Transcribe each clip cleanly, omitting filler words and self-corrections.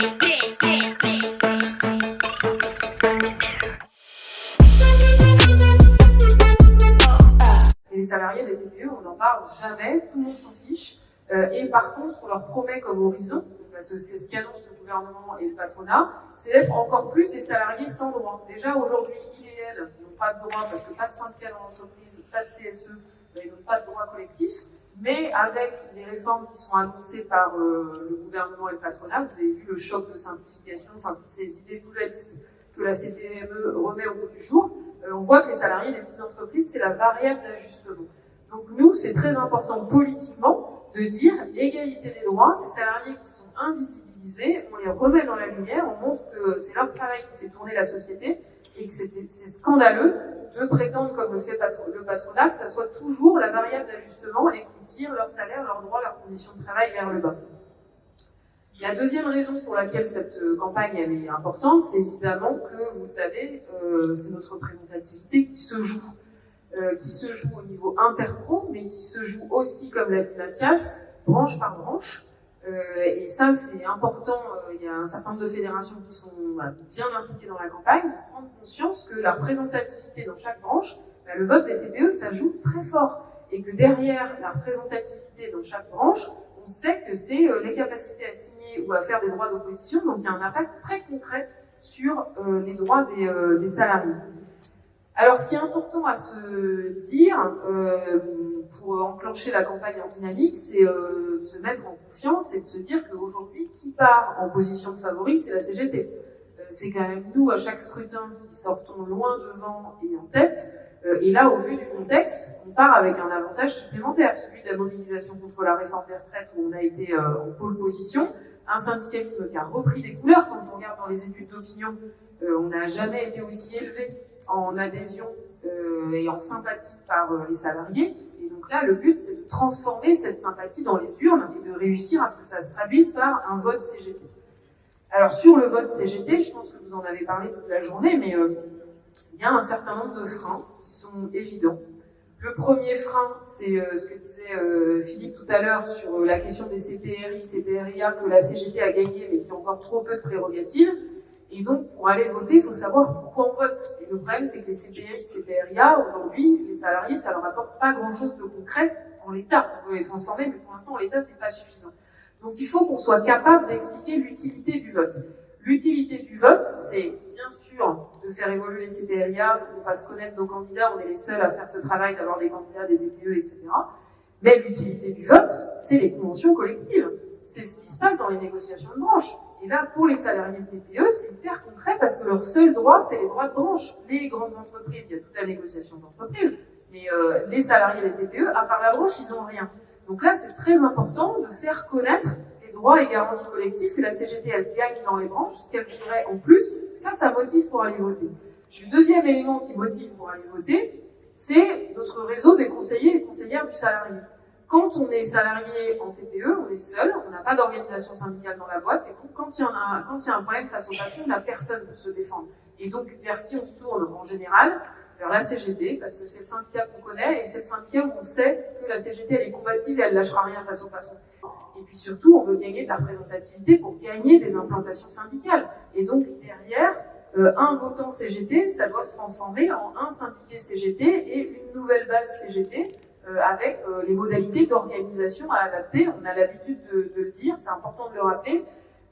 Et les salariés des TPE, on n'en parle jamais, tout le monde s'en fiche. Et par contre, ce qu'on leur promet comme horizon, parce que c'est ce qu'annonce le gouvernement et le patronat, c'est d'être encore plus des salariés sans droit. Déjà, aujourd'hui, IDL n'ont pas de droit parce que pas de syndicat dans l'entreprise, pas de CSE, ils n'ont pas de droit collectif. Mais avec les réformes qui sont annoncées par le gouvernement et le patronat, vous avez vu le choc de simplification, enfin toutes ces idées poujadistes que la CPME remet au bout du jour, on voit que les salariés des petites entreprises, c'est la variable d'ajustement. Donc nous, c'est très important politiquement de dire égalité des droits, ces salariés qui sont invisibilisés, on les remet dans la lumière, on montre que c'est leur travail qui fait tourner la société et que c'est scandaleux de prétendre, comme le fait le patronat, que ça soit toujours la variable d'ajustement et qu'on tire leur salaire, leurs droits, leurs conditions de travail vers le bas. La deuxième raison pour laquelle cette campagne est importante, c'est évidemment que, vous le savez, c'est notre représentativité qui se joue au niveau interpro, mais qui se joue aussi, comme l'a dit Mathias, branche par branche. Et ça, c'est important. Il y a un certain nombre de fédérations qui sont bien impliquées dans la campagne, pour prendre conscience que la représentativité dans chaque branche, le vote des TPE, ça joue très fort. Et que derrière la représentativité dans chaque branche, on sait que c'est les capacités à signer ou à faire des droits d'opposition, donc il y a un impact très concret sur les droits des salariés. Alors, ce qui est important à se dire pour enclencher la campagne en dynamique, c'est de se mettre en confiance et de se dire qu'aujourd'hui, qui part en position de favori, c'est la CGT. C'est quand même nous, à chaque scrutin, qui sortons loin devant et en tête. Et là, au vu du contexte, on part avec un avantage supplémentaire, celui de la mobilisation contre la réforme des retraites, où on a été en pôle position, un syndicalisme qui a repris des couleurs. Quand on regarde dans les études d'opinion, on n'a jamais été aussi élevé en adhésion et en sympathie par les salariés. Et donc là, le but, c'est de transformer cette sympathie dans les urnes et de réussir à ce que ça se traduise par un vote CGT. Alors, sur le vote CGT, je pense que vous en avez parlé toute la journée, mais il y a un certain nombre de freins qui sont évidents. Le premier frein, c'est ce que disait Philippe tout à l'heure sur la question des CPRI, CPRIA, que la CGT a gagné, mais qui ont encore trop peu de prérogatives. Et donc, pour aller voter, il faut savoir pourquoi on vote. Et le problème, c'est que les CPRI, CPRIA, aujourd'hui, les salariés, ça leur apporte pas grand-chose de concret en l'état. On veut les transformer, mais pour l'instant, en l'état, c'est pas suffisant. Donc, il faut qu'on soit capable d'expliquer l'utilité du vote. L'utilité du vote, c'est bien sûr de faire évoluer les CPRIA, qu'on fasse connaître nos candidats, on est les seuls à faire ce travail d'avoir des candidats, des DPE, etc. Mais l'utilité du vote, c'est les conventions collectives. C'est ce qui se passe dans les négociations de branche. Et là, pour les salariés de TPE, c'est hyper concret parce que leur seul droit, c'est les droits de branche. Les grandes entreprises, il y a toute la négociation d'entreprise, mais les salariés des TPE, à part la branche, ils n'ont rien. Donc là, c'est très important de faire connaître les droits et garanties collectives que la CGT, elle gagne dans les branches, ce qu'elle voudrait en plus. Ça motive pour aller voter. Le deuxième élément qui motive pour aller voter, c'est notre réseau des conseillers et conseillères du salarié. Quand on est salarié en TPE, on est seul, on n'a pas d'organisation syndicale dans la boîte, et donc quand il y a un problème face au patron, on n'a personne pour se défendre. Et donc, vers qui on se tourne en général? Vers la CGT, parce que c'est le syndicat qu'on connaît, et c'est le syndicat où on sait que la CGT, elle est combative et elle lâchera rien face au patron. Et puis surtout, on veut gagner de la représentativité pour gagner des implantations syndicales. Et donc, derrière, un votant CGT, ça doit se transformer en un syndiqué CGT et une nouvelle base CGT, avec les modalités d'organisation à adapter. On a l'habitude de le dire, c'est important de le rappeler.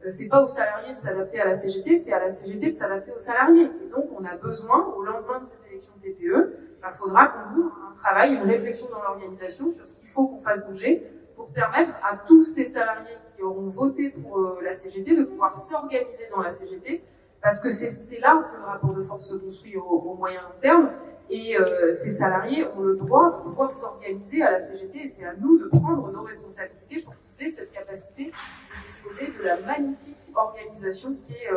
C'est pas aux salariés de s'adapter à la CGT, c'est à la CGT de s'adapter aux salariés. Et donc, on a besoin, au lendemain de ces élections TPE, il faudra qu'on ouvre un travail, une réflexion dans l'organisation sur ce qu'il faut qu'on fasse bouger pour permettre à tous ces salariés qui auront voté pour la CGT de pouvoir s'organiser dans la CGT, parce que c'est là que le rapport de force se construit au moyen long terme. Et ces salariés ont le droit de pouvoir s'organiser à la CGT et c'est à nous de prendre nos responsabilités pour qu'ils aient cette capacité de disposer de la magnifique organisation qui est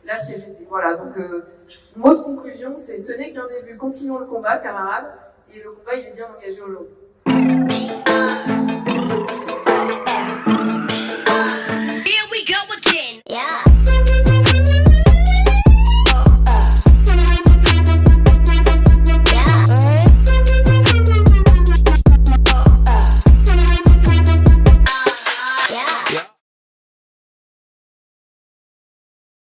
la CGT. Voilà, donc mot de conclusion, c'est ce n'est qu'un début, continuons le combat, camarades, et le combat il est bien engagé aujourd'hui. Here we go again. Yeah.